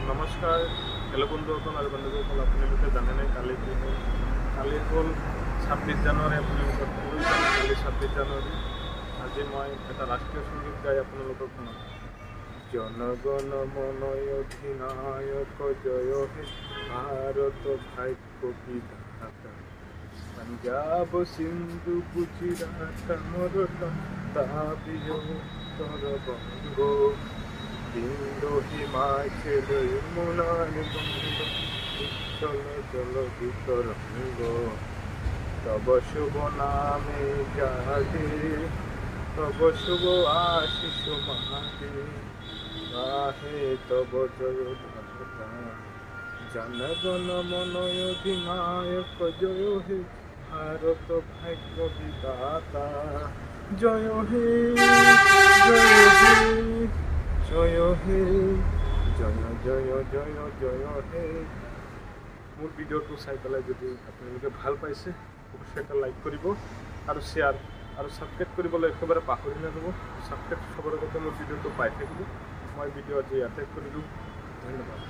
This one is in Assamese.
নমস্কাৰ হেল্ল' বন্ধুসকল আৰু বন্ধুসকল, আপোনালোকে জানেনে কালি কি হ'ল? কালি হ'ল 26 জানুৱাৰী। আপোনালোকক কালি 26 জানুৱাৰী। আজি মই এটা ৰাষ্ট্ৰীয় সংগীত গাই আপোনালোকক শুনাম। জনগণ মন অধিনায়ক জয় হে ভাৰত ভাগ্য বিধাতা, পঞ্জাব সিন্ধু গুজরাট মরতম দাবিয় উত্তর বঙ্গ, বিন্দু হিমাচল যমুনার গঙ্গ, উচ্ছল জল বিতরঙ্গ। তব শুভ নামে জাগে, তব শুভ আশিস মাগে, গাহে তব জয় ধাতা। জনগণ মন অধিনায়ক জয় হে ভারত ভাগ্য বিধাতা, জয় হে জয় হে জয় হে জয় জয় জয় জয় হে। মোৰ ভিডিঅ'টো চাই পেলাই যদি আপোনালোকে ভাল পাইছে অৱশ্যে এটা লাইক কৰিব আৰু শ্বেয়াৰ আৰু ছাবস্ক্ৰাইব কৰিবলৈ একেবাৰে পাহৰি নাযাব। ছাবস্ক্ৰাইব চবৰ আগতে মোৰ ভিডিঅ'টো পাই থাকিব। মই ভিডিঅ' আজি ইয়াতে কৰিলোঁ। ধন্যবাদ।